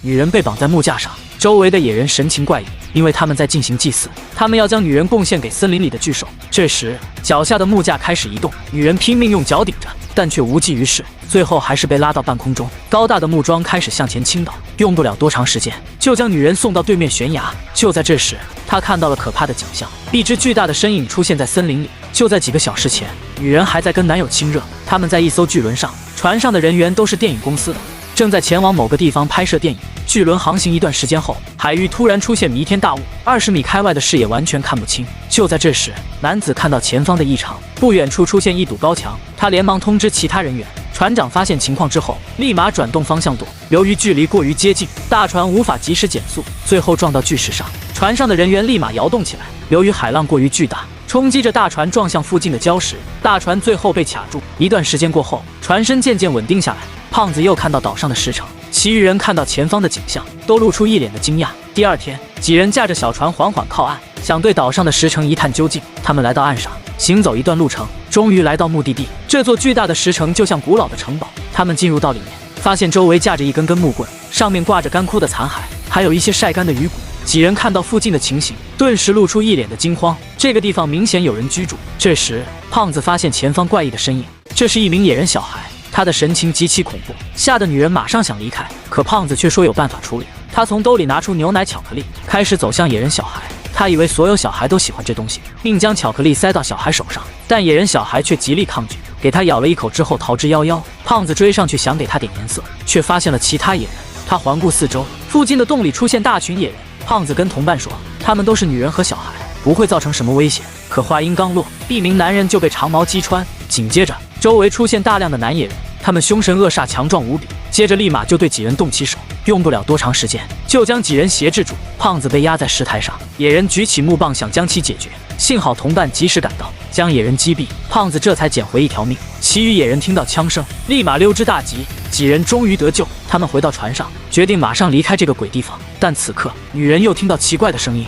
女人被绑在木架上，周围的野人神情怪异，因为他们在进行祭祀，他们要将女人贡献给森林里的巨兽。这时，脚下的木架开始移动，女人拼命用脚顶着，但却无济于事，最后还是被拉到半空中。高大的木桩开始向前倾倒，用不了多长时间，就将女人送到对面悬崖。就在这时，他看到了可怕的景象，一只巨大的身影出现在森林里。就在几个小时前，女人还在跟男友亲热，他们在一艘巨轮上，船上的人员都是电影公司的，正在前往某个地方拍摄电影。巨轮航行一段时间后，海域突然出现弥天大雾，20米开外的视野完全看不清。就在这时，男子看到前方的异常，不远处出现一堵高墙，他连忙通知其他人员。船长发现情况之后，立马转动方向舵。由于距离过于接近，大船无法及时减速，最后撞到巨石上。船上的人员立马摇动起来。由于海浪过于巨大，冲击着大船撞向附近的礁石，大船最后被卡住。一段时间过后，船身渐渐稳定下来。胖子又看到岛上的石城，其余人看到前方的景象，都露出一脸的惊讶。第二天，几人驾着小船缓缓靠岸，想对岛上的石城一探究竟。他们来到岸上，行走一段路程，终于来到目的地。这座巨大的石城就像古老的城堡。他们进入到里面，发现周围架着一根根木棍，上面挂着干枯的残骸，还有一些晒干的鱼骨。几人看到附近的情形，顿时露出一脸的惊慌。这个地方明显有人居住。这时，胖子发现前方怪异的身影，这是一名野人小孩。他的神情极其恐怖，吓得女人马上想离开，可胖子却说有办法处理。他从兜里拿出牛奶、巧克力，开始走向野人小孩。他以为所有小孩都喜欢这东西，并将巧克力塞到小孩手上，但野人小孩却极力抗拒，给他咬了一口之后逃之夭夭。胖子追上去想给他点颜色，却发现了其他野人。他环顾四周，附近的洞里出现大群野人。胖子跟同伴说，他们都是女人和小孩，不会造成什么危险。可话音刚落，一名男人就被长矛击穿，紧接着周围出现大量的男野人，他们凶神恶煞，强壮无比。接着立马就对几人动起手，用不了多长时间就将几人挟制住。胖子被压在石台上，野人举起木棒想将其解决，幸好同伴及时赶到，将野人击毙，胖子这才捡回一条命。其余野人听到枪声，立马溜之大吉，几人终于得救。他们回到船上，决定马上离开这个鬼地方。但此刻，女人又听到奇怪的声音。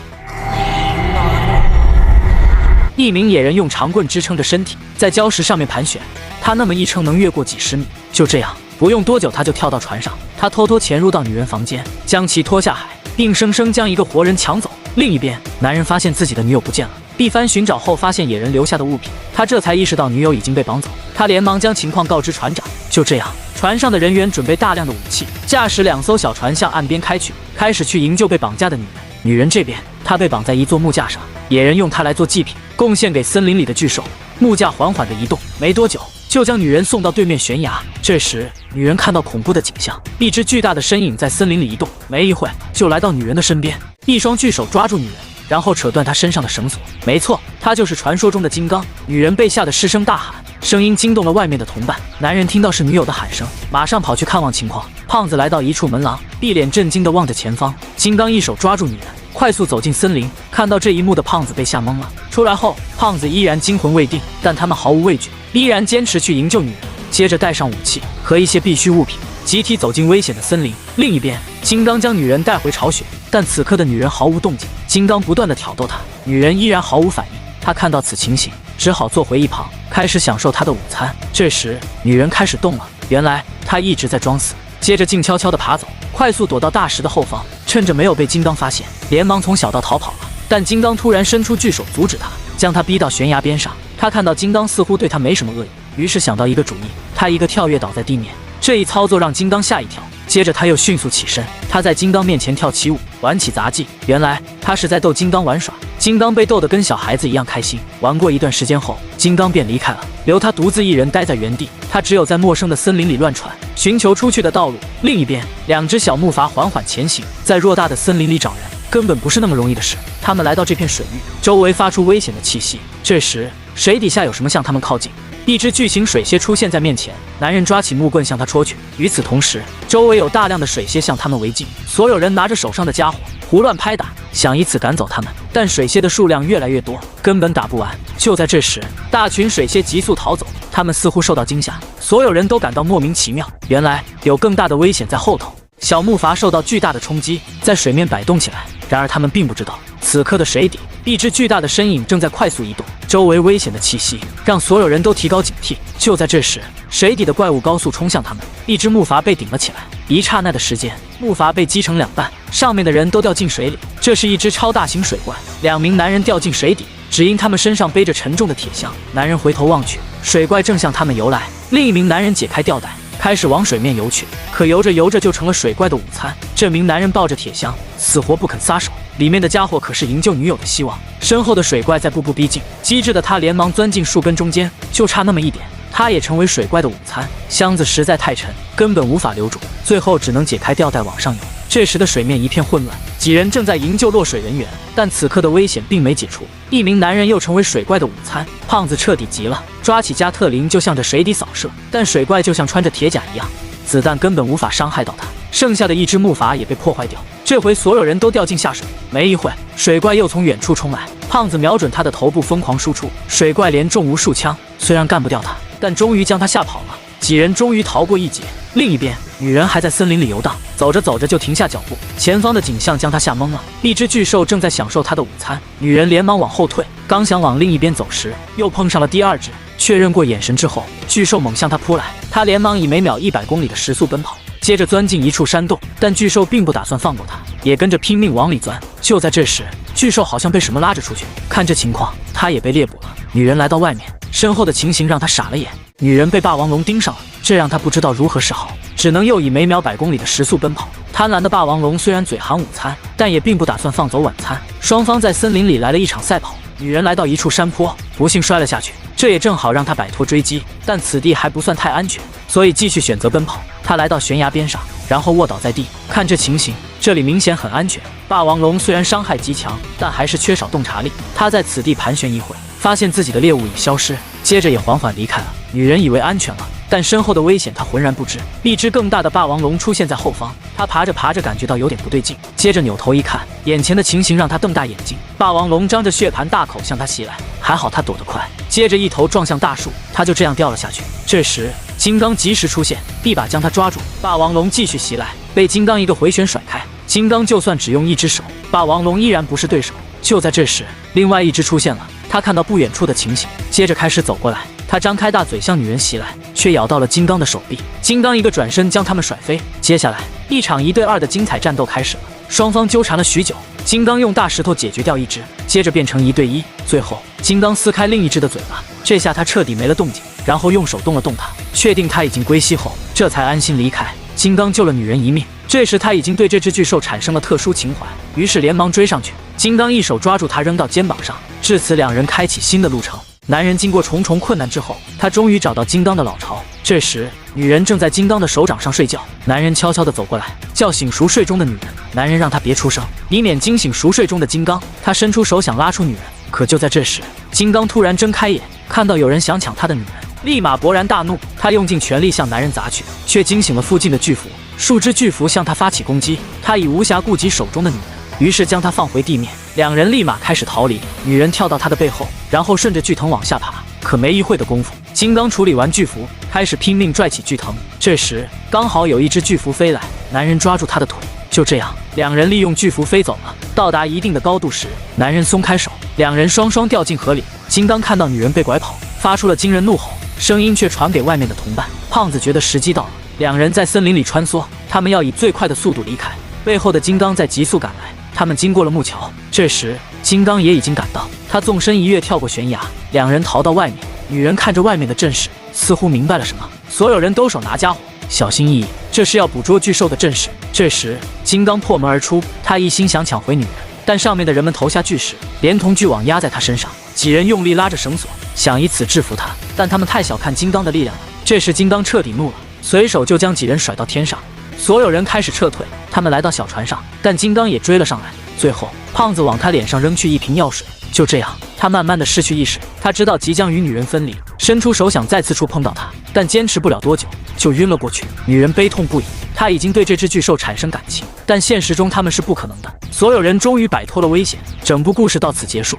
一名野人用长棍支撑着身体，在礁石上面盘旋，他那么一撑能越过几十米。就这样，不用多久他就跳到船上，他偷偷潜入到女人房间，将其拖下海，硬生生将一个活人抢走。另一边，男人发现自己的女友不见了，一番寻找后发现野人留下的物品，他这才意识到女友已经被绑走。他连忙将情况告知船长。就这样，船上的人员准备大量的武器，驾驶2艘小船向岸边开去，开始去营救被绑架的女人。女人这边，她被绑在一座木架上，野人用它来做祭品，贡献给森林里的巨兽。木架缓缓地移动，没多久就将女人送到对面悬崖。这时，女人看到恐怖的景象，一只巨大的身影在森林里移动，没一会就来到女人的身边，一双巨手抓住女人，然后扯断她身上的绳索。没错，她就是传说中的金刚。女人被吓得失声大喊，声音惊动了外面的同伴。男人听到是女友的喊声，马上跑去看望情况。胖子来到一处门廊，一脸震惊地望着前方。金刚一手抓住女人，快速走进森林。看到这一幕的胖子被吓懵了。出来后，胖子依然惊魂未定，但他们毫无畏惧，依然坚持去营救女人。接着带上武器和一些必需物品，集体走进危险的森林。另一边，金刚将女人带回巢穴，但此刻的女人毫无动静。金刚不断地挑逗她，女人依然毫无反应。他看到此情形，只好坐回一旁，开始享受他的午餐。这时，女人开始动了，原来她一直在装死。接着静悄悄地爬走，快速躲到大石的后方，趁着没有被金刚发现，连忙从小道逃跑了。但金刚突然伸出巨手阻止他，将他逼到悬崖边上。他看到金刚似乎对他没什么恶意，于是想到一个主意，他一个跳跃倒在地面。这一操作让金刚吓一跳，接着他又迅速起身，他在金刚面前跳起舞，玩起杂技。原来他是在逗金刚玩耍，金刚被逗得跟小孩子一样开心。玩过一段时间后，金刚便离开了，留他独自一人待在原地。他只有在陌生的森林里乱窜，寻求出去的道路。另一边，2只小木筏缓缓前行，在偌大的森林里找人根本不是那么容易的事。他们来到这片水域，周围发出危险的气息。这时，水底下有什么向他们靠近？一只巨型水蝎出现在面前，男人抓起木棍向他戳去。与此同时，周围有大量的水蝎向他们围近，所有人拿着手上的家伙胡乱拍打，想以此赶走他们。但水蝎的数量越来越多，根本打不完。就在这时，大群水蝎急速逃走，他们似乎受到惊吓，所有人都感到莫名其妙。原来有更大的危险在后头。小木筏受到巨大的冲击，在水面摆动起来。然而他们并不知道，此刻的水底，一只巨大的身影正在快速移动，周围危险的气息让所有人都提高警惕。就在这时，水底的怪物高速冲向他们，一只木筏被顶了起来，一刹那的时间，木筏被击成2半，上面的人都掉进水里。这是一只超大型水怪，2名男人掉进水底，只因他们身上背着沉重的铁箱。男人回头望去，水怪正向他们游来。另一名男人解开吊带，开始往水面游去，可游着游着就成了水怪的午餐。这名男人抱着铁箱，死活不肯撒手，里面的家伙可是营救女友的希望。身后的水怪在步步逼近，机智的他连忙钻进树根中间，就差那么一点，他也成为水怪的午餐。箱子实在太沉，根本无法留住，最后只能解开吊带往上游。这时的水面一片混乱，几人正在营救落水人员，但此刻的危险并没解除。一名男人又成为水怪的午餐，胖子彻底急了，抓起加特林就向着水底扫射，但水怪就像穿着铁甲一样，子弹根本无法伤害到他。剩下的一只木筏也被破坏掉，这回所有人都掉进下水。没一会，水怪又从远处冲来，胖子瞄准他的头部疯狂输出，水怪连中无数枪，虽然干不掉他，但终于将他吓跑了。几人终于逃过一劫。另一边，女人还在森林里游荡，走着走着就停下脚步，前方的景象将她吓懵了。一只巨兽正在享受它的午餐，女人连忙往后退，刚想往另一边走时，又碰上了第2只。确认过眼神之后，巨兽猛向她扑来，她连忙以每秒100公里的时速奔跑，接着钻进一处山洞，但巨兽并不打算放过她，也跟着拼命往里钻。就在这时，巨兽好像被什么拉着出去，看这情况，它也被猎捕了。女人来到外面，身后的情形让她傻了眼。女人被霸王龙盯上了，这让她不知道如何是好，只能又以每秒100公里的时速奔跑。贪婪的霸王龙虽然嘴喊午餐，但也并不打算放走晚餐。双方在森林里来了一场赛跑，女人来到一处山坡，不幸摔了下去，这也正好让她摆脱追击，但此地还不算太安全，所以继续选择奔跑。她来到悬崖边上，然后卧倒在地，看这情形，这里明显很安全。霸王龙虽然伤害极强，但还是缺少洞察力。他在此地盘旋一会，发现自己的猎物已消失，接着也缓缓离开了。女人以为安全了，但身后的危险她浑然不知。一只更大的霸王龙出现在后方，她爬着爬着感觉到有点不对劲，接着扭头一看，眼前的情形让她瞪大眼睛。霸王龙张着血盆大口向她袭来，还好她躲得快，接着一头撞向大树，她就这样掉了下去。这时金刚及时出现，一把将她抓住。霸王龙继续袭来，被金刚一个回旋甩开。金刚就算只用一只手，霸王龙依然不是对手。就在这时，另外一只出现了，他看到不远处的情形，接着开始走过来。他张开大嘴向女人袭来，却咬到了金刚的手臂。金刚一个转身将他们甩飞。接下来，一场1对2的精彩战斗开始了。双方纠缠了许久，金刚用大石头解决掉一只，接着变成1对1，最后金刚撕开另一只的嘴巴。这下他彻底没了动静，然后用手动了动他，确定他已经归西后，这才安心离开。金刚救了女人一命。这时他已经对这只巨兽产生了特殊情怀，于是连忙追上去。金刚一手抓住他扔到肩膀上，至此2人开启新的路程。男人经过重重困难之后，他终于找到金刚的老巢。这时女人正在金刚的手掌上睡觉，男人悄悄地走过来，叫醒熟睡中的女人。男人让她别出声，以免惊醒熟睡中的金刚。他伸出手想拉出女人，可就在这时，金刚突然睁开眼，看到有人想抢他的女人，立马勃然大怒。他用尽全力向男人砸去，却惊醒了附近的巨蝠。数只巨蝠向他发起攻击，他已无暇顾及手中的女人，于是将她放回地面。2人立马开始逃离，女人跳到他的背后，然后顺着巨藤往下爬。可没一会的功夫，金刚处理完巨蝠，开始拼命拽起巨藤。这时刚好有一只巨蝠飞来，男人抓住他的腿。就这样，2人利用巨蝠飞走了。到达一定的高度时，男人松开手，2人双双掉进河里。金刚看到女人被拐跑，发出了惊人怒吼，声音却传给外面的同伴。胖子觉得时机到了，2人在森林里穿梭，他们要以最快的速度离开。背后的金刚在急速赶来，他们经过了木桥。这时金刚也已经赶到，他纵身一跃跳过悬崖，2人逃到外面。女人看着外面的阵势，似乎明白了什么，所有人都手拿家伙，小心翼翼，这是要捕捉巨兽的阵势。这时金刚破门而出，他一心想抢回女人，但上面的人们投下巨石，连同巨网压在他身上。几人用力拉着绳索，想以此制服他，但他们太小看金刚的力量了。这时金刚彻底怒了，随手就将几人甩到天上。所有人开始撤退，他们来到小船上，但金刚也追了上来。最后胖子往他脸上扔去一瓶药水，就这样他慢慢的失去意识。他知道即将与女人分离，伸出手想再次触碰到她，但坚持不了多久就晕了过去。女人悲痛不已，她已经对这只巨兽产生感情，但现实中他们是不可能的。所有人终于摆脱了危险，整部故事到此结束。